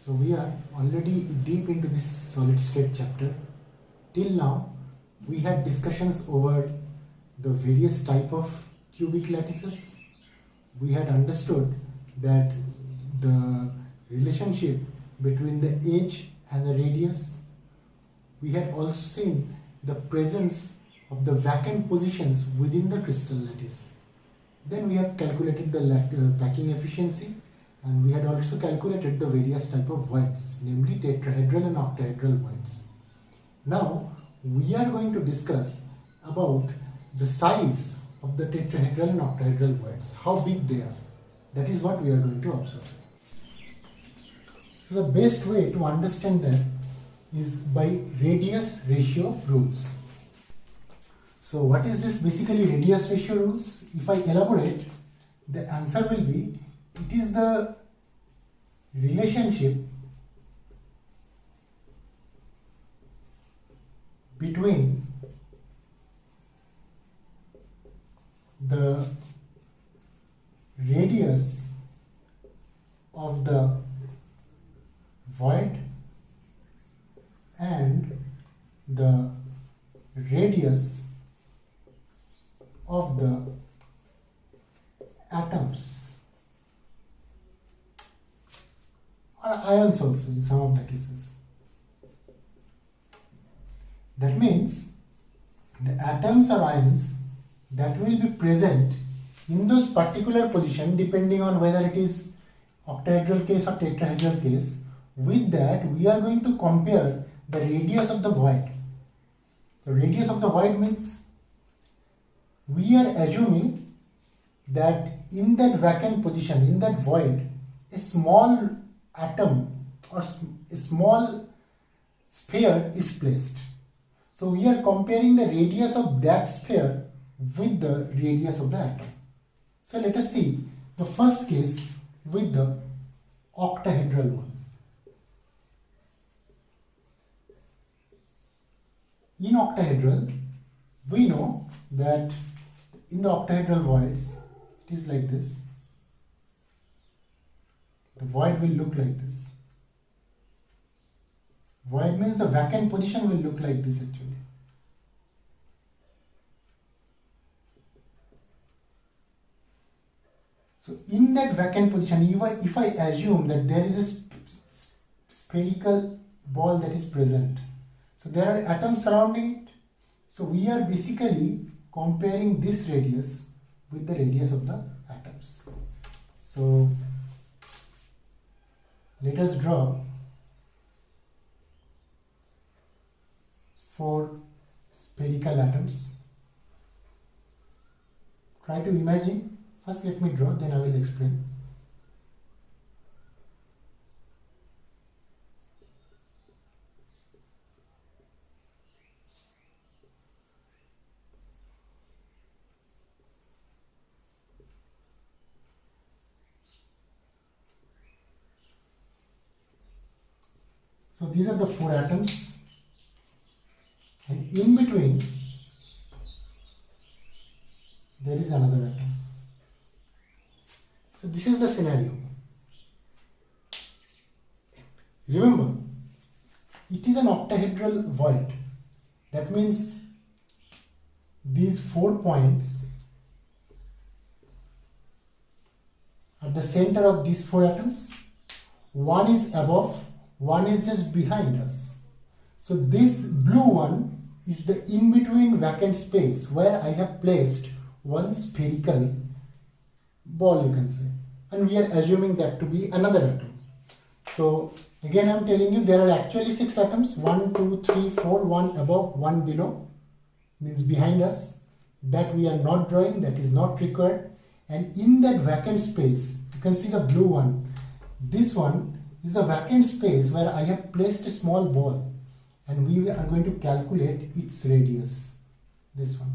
So we are already deep into this solid state chapter. Till now, we had discussions over the various type of cubic lattices. We had understood that the relationship between the edge and the radius. We had also seen the presence of the vacant positions within the crystal lattice. Then we have calculated the packing efficiency, and we had also calculated the various type of voids, namely tetrahedral and octahedral voids. Now we are going to discuss about the size of the tetrahedral and octahedral voids, how big they are. That is what we are going to observe. So the best way to understand that is by radius ratio rules. So what is this basically radius ratio rules? If I elaborate, the answer will be, it is the relationship between the radius of the void and the radius of the atoms or ions also in some of the cases. That means the atoms or ions that will be present in those particular position, depending on whether it is octahedral case or tetrahedral case. With that, we are going to compare the radius of the void. The radius of the void means we are assuming that in that vacant position, in that void, a small atom or a small sphere is placed. So we are comparing the radius of that sphere with the radius of the atom. So let us see the first case with the octahedral one. In octahedral, we know that in the octahedral voids, it is like this. The void will look like this. Void means the vacant position will look like this actually. So in that vacant position, if I assume that there is a spherical ball that is present, so there are atoms surrounding it. So we are basically comparing this radius with the radius of the atoms. So let us draw 4 spherical atoms. Try to imagine. First let me draw, then I will explain. So these are the 4 atoms, and in between there is another atom. So this is the scenario. Remember, it is an octahedral void. That means these 4 points are the center of these 4 atoms. One is above, one is just behind us. So this blue one is the in-between vacant space where I have placed one spherical ball, you can say, and we are assuming that to be another atom. So again I am telling you there are actually 6 atoms, 1, 2, 3, 4, 1 above, 1 below, means behind us. That we are not drawing, that is not required. And in that vacant space, you can see the blue one. This one is a vacant space where I have placed a small ball, and we are going to calculate its radius, this one.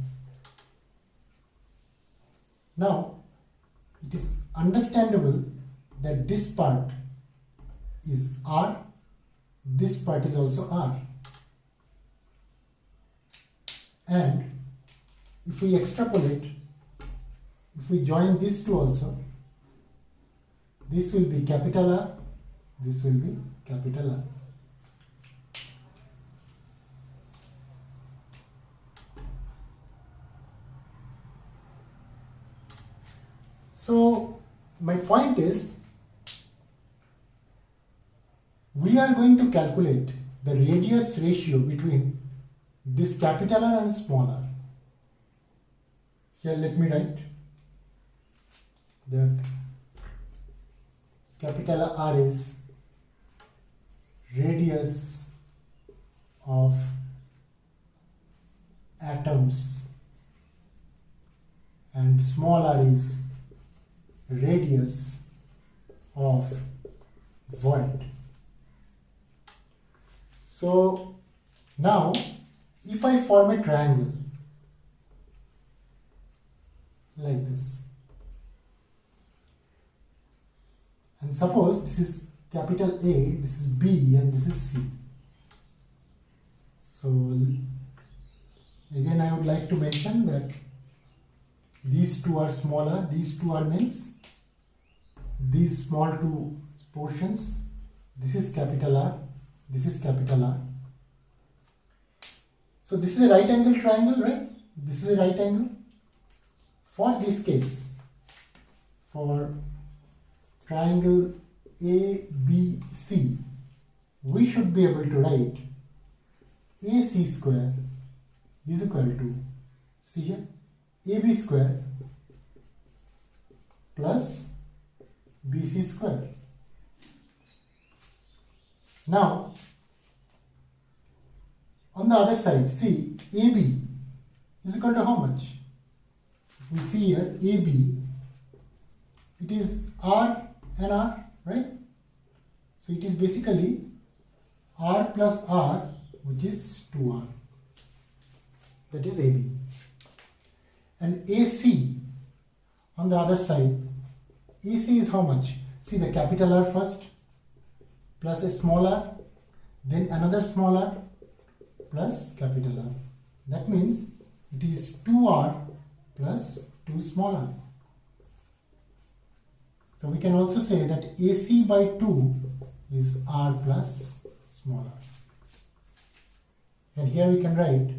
Now it is understandable that this part is R, this part is also R, and if we extrapolate, if we join these two also, this will be capital R this will be capital R. So my point is, we are going to calculate the radius ratio between this capital R and small r. Here let me write that capital R is radius of atoms and small r is radius of void. So now if I form a triangle like this, and suppose this is capital A, this is B, and this is C. So again I would like to mention that these two are smaller, these two are means these small two portions, this is capital R, this is capital R. So this is a right angle triangle, right? This is a right angle. For this case, for triangle ABC, we should be able to write AC square is equal to, see here, AB square plus BC square. Now, on the other side, see, AB is equal to how much? We see here AB, it is R and R, right? So it is basically R plus R, which is 2R. That is AB. And AC on the other side, AC is how much? See the capital R first, plus a small r, then another small r, plus capital R. That means it is 2R plus 2 small r. So we can also say that AC by 2 is R plus small r. And here we can write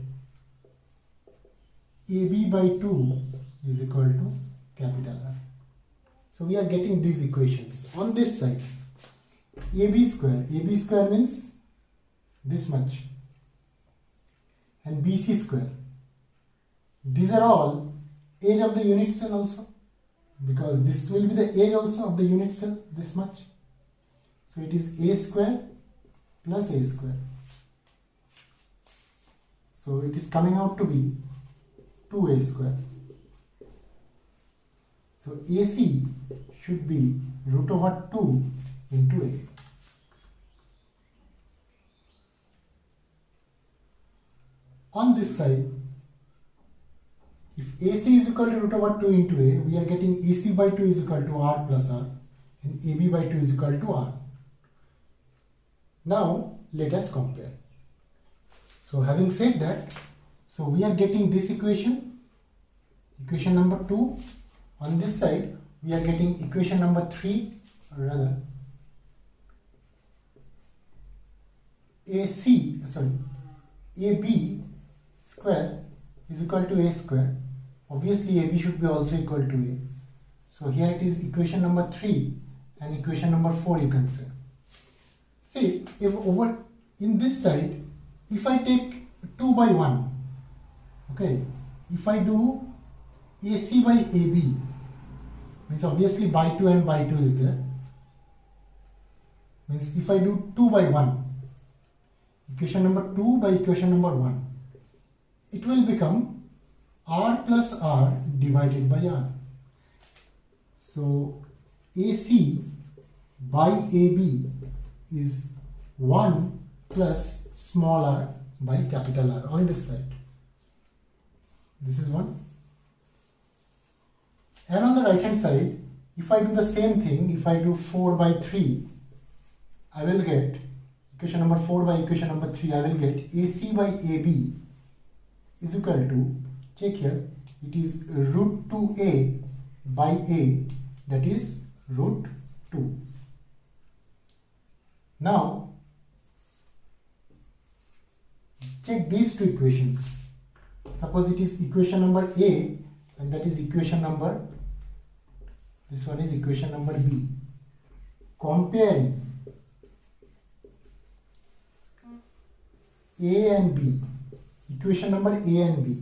AB by 2 is equal to capital R. So we are getting these equations. On this side, AB square means this much, and BC square. These are all age of the unit cell also, because this will be the age also of the unit cell, this much. So it is A square plus A square. So it is coming out to be 2A square. So AC should be root over 2 into A. On this side, if AC is equal to root over 2 into A, we are getting AC by 2 is equal to R plus R, and AB by 2 is equal to R. Now let us compare. So having said that, so we are getting this equation number 2. On this side, we are getting equation number 3, or rather AB square is equal to A square. Obviously AB should be also equal to A. So here it is equation number 3 and equation number 4 you can say. See, if over in this side, if I take 2 by 1, okay, if I do AC by AB, means obviously by 2 and by 2 is there, means if I do 2 by 1, equation number 2 by equation number 1, it will become R plus R divided by R. So AC by AB is 1 plus small r by capital R on this side. This is 1. And on the right hand side, if I do the same thing, if I do 4 by 3, I will get equation number 4 by equation number 3, I will get AC by AB is equal to, check here, it is root 2A by A, that is root 2. Now check these two equations. Suppose it is equation number A and that is equation number, this one is equation number B. Comparing A and B, equation number A and B,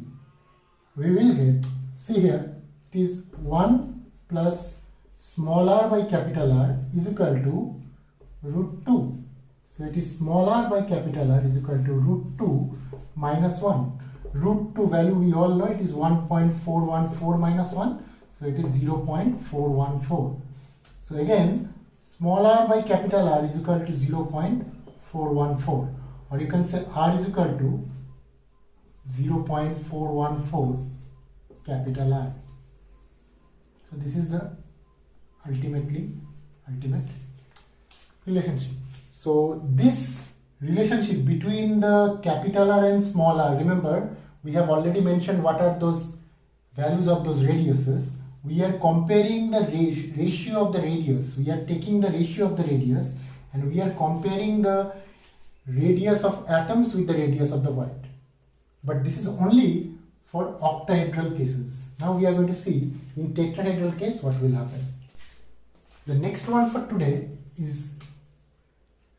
we will get, see here, it is 1 plus small r by capital R is equal to root 2. So it is small r by capital R is equal to root 2 minus 1. Root 2 value we all know it is 1.414 minus 1. So it is 0.414. So again, small r by capital R is equal to 0.414. Or you can say R is equal to 0.414 capital R. So this is the ultimate relationship. So this relationship between the capital R and small r, remember we have already mentioned what are those values of those radiuses. We are comparing the ratio of the radius. We are taking the ratio of the radius and we are comparing the radius of atoms with the radius of the void. But this is only for octahedral cases. Now we are going to see in tetrahedral case what will happen. The next one for today is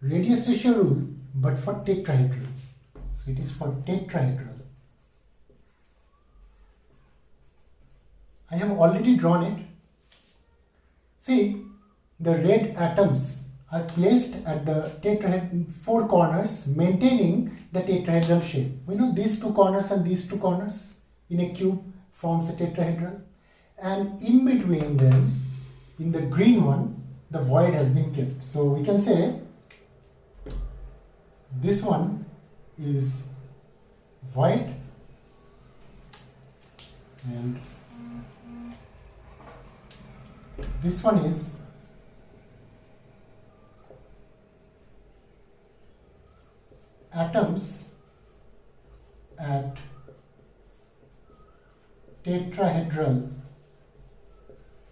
radius ratio rule, but for tetrahedral. So it is for tetrahedral. I have already drawn it. See, the red atoms are placed at the tetrahedral 4 corners, maintaining the tetrahedral shape. We know these 2 corners and these 2 corners in a cube forms a tetrahedral, and in between them, in the green one, the void has been kept. So we can say this one is void and this one is atoms at tetrahedral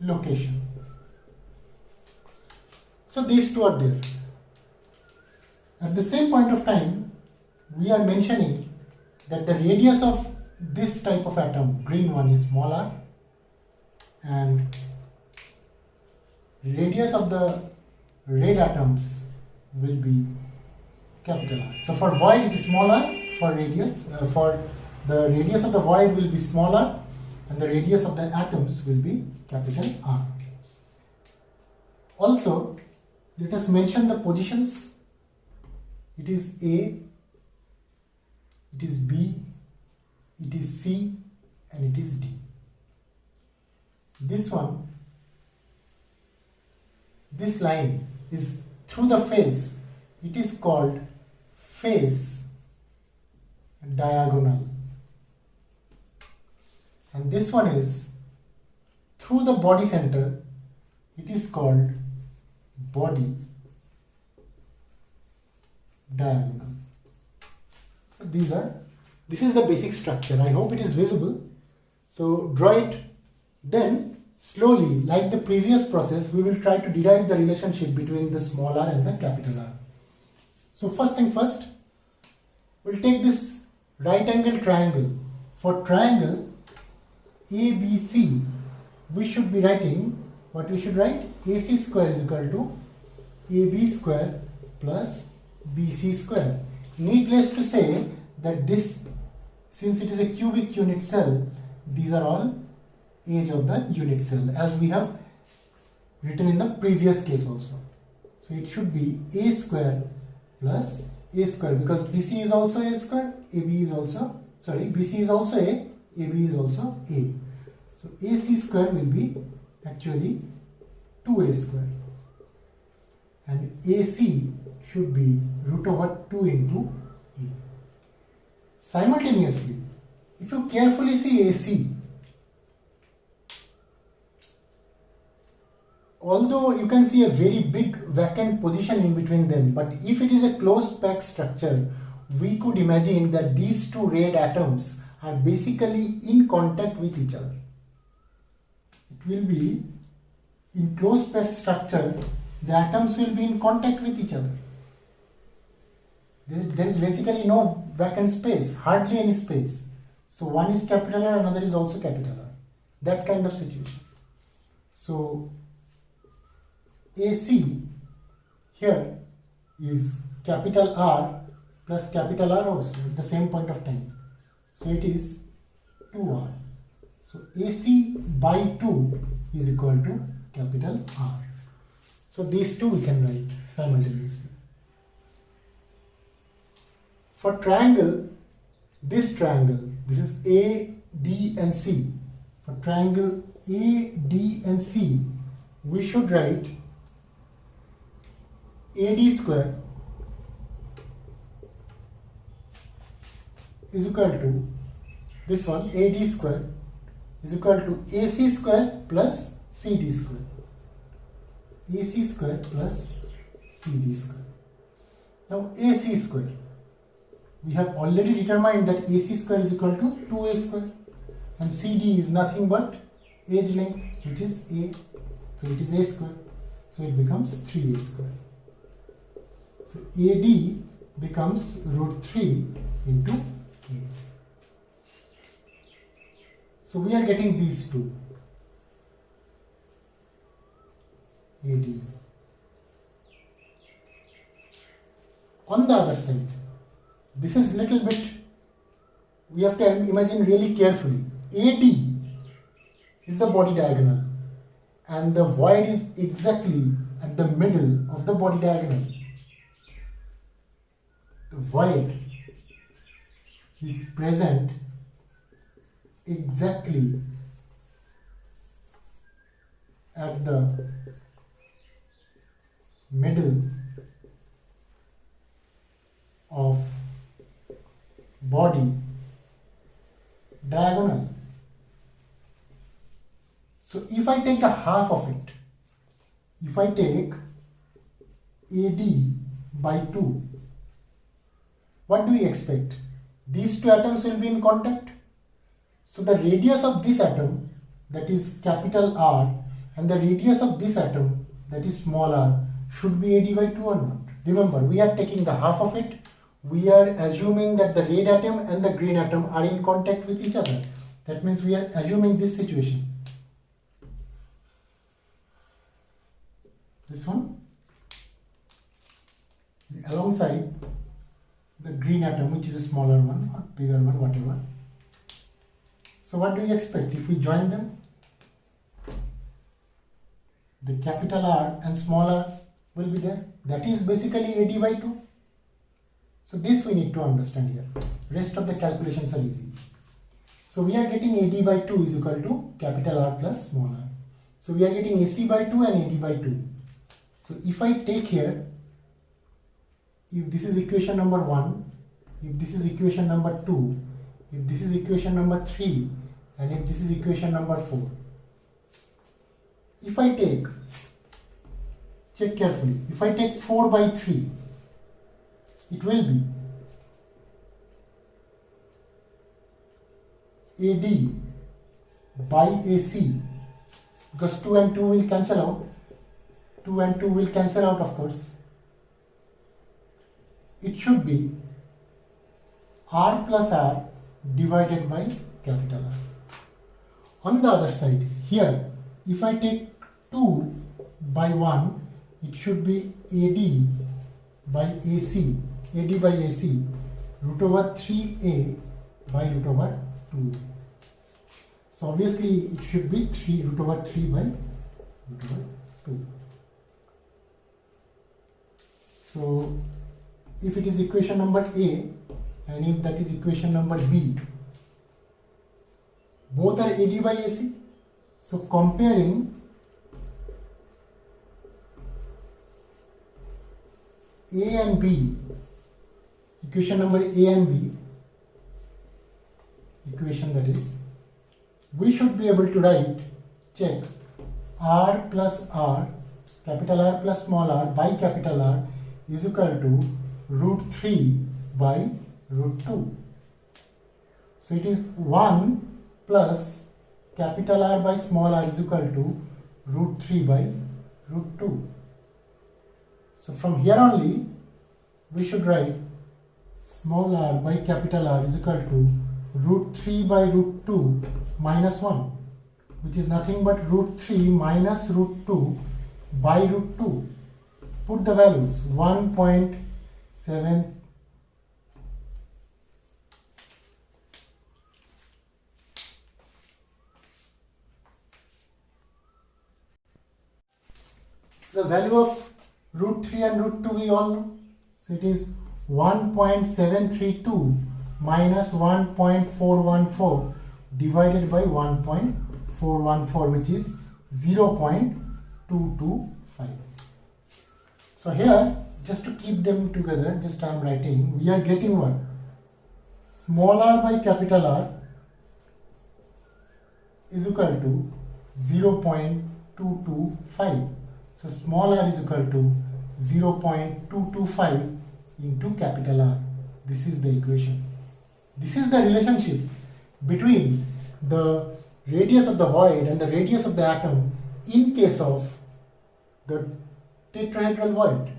location. So these two are there. At the same point of time, we are mentioning that the radius of this type of atom, green one, is small r, and radius of the red atoms will be capital R. So for void it is small r, for radius, for the radius of the void will be small r, and the radius of the atoms will be capital R. Also, let us mention the positions. It is A, it is B, it is C, and it is D. This one, this line is through the face. It is called face diagonal. And this one is through the body center. It is called body diagonal. So this is the basic structure. I hope it is visible. So draw it. Then slowly, like the previous process, we will try to derive the relationship between the small r and the capital R. So first thing first, we'll take this right angle triangle. For triangle ABC, we should be writing, what we should write? AC square is equal to AB square plus BC square. Needless to say that this, since it is a cubic unit cell, these are all edge of the unit cell, as we have written in the previous case also. So it should be A square plus A square, because BC is also A square, AB is also, BC is also A, AB is also A. So AC square will be actually 2A square, and AC should be root over 2 into A. Simultaneously, if you carefully see AC, although you can see a very big vacant position in between them, but if it is a closed packed structure, we could imagine that these two red atoms are basically in contact with each other. It will be in closed packed structure, the atoms will be in contact with each other. There is basically no vacant space, hardly any space. So one is capital R, another is also capital R. That kind of situation. So AC here is capital R plus capital R also at the same point of time. So it is 2R. So AC by 2 is equal to capital R. So these two we can write simultaneously. For triangle, this is A, D and C. For triangle A, D and C, we should write AD square is equal to this one, AD square is equal to AC square plus CD square. AC square plus CD square. Now AC square, we have already determined that AC square is equal to 2A square and CD is nothing but edge length, which is A, so it is A square, so it becomes 3A square. So AD becomes root 3 into A. So we are getting these two. AD. On the other side, this is little bit, we have to imagine really carefully. AD is the body diagonal and the void is exactly at the middle of the body diagonal. The void is present exactly at the middle of body diagonal. So if I take a half of it, if I take AD by 2, what do we expect? These two atoms will be in contact. So the radius of this atom, that is capital R, and the radius of this atom, that is small r, should be AD by 2 or not? Remember, we are taking the half of it. We are assuming that the red atom and the green atom are in contact with each other. That means we are assuming this situation. This one alongside the green atom, which is a smaller one or bigger one, whatever. So what do you expect if we join them? The capital R and small r will be there. That is basically AD by 2. So this we need to understand here. Rest of the calculations are easy. So we are getting AD by 2 is equal to capital R plus small r. So we are getting AC by 2 and AD by 2. So if I take here, if this is equation number 1, if this is equation number 2, if this is equation number 3, and if this is equation number 4. If I take, check carefully, if I take 4 by 3, it will be AD by AC, because 2 and 2 will cancel out. 2 and 2 will cancel out, of course. It should be R plus R divided by capital R. On the other side, here, if I take 2 by 1, it should be AD by AC, AD by AC, root over 3A by root over 2. So obviously it should be root over 3 by root over 2. So if it is equation number A and if that is equation number B, both are AD by AC. So comparing A and B, equation number A and B, equation that is, we should be able to write, check, R plus R, capital R plus small r by capital R is equal to root 3 by root 2. So it is 1 plus capital R by small r is equal to root 3 by root 2. So from here only we should write small r by capital R is equal to root 3 by root 2 minus 1, which is nothing but root 3 minus root 2 by root 2. Put the values 1.7. The value of root 3 and root 2 we all know. So it is 1.732 minus 1.414 divided by 1.414, which is 0.225. So here, just to keep them together, just I am writing, we are getting what? Small r by capital R is equal to 0.225. So small r is equal to 0.225 into capital R. This is the equation. This is the relationship between the radius of the void and the radius of the atom in case of the tetrahedral void,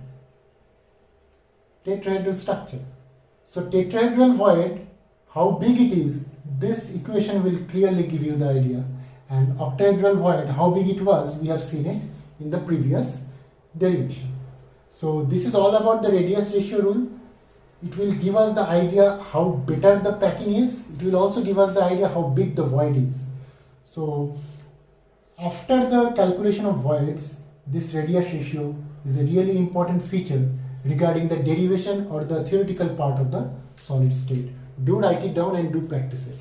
tetrahedral structure. So tetrahedral void, how big it is, this equation will clearly give you the idea. And octahedral void, how big it was, we have seen it in the previous derivation. So this is all about the radius ratio rule. It will give us the idea how better the packing is. It will also give us the idea how big the void is. So after the calculation of voids, this radius ratio is a really important feature regarding the derivation or the theoretical part of the solid state. Do write it down and do practice it.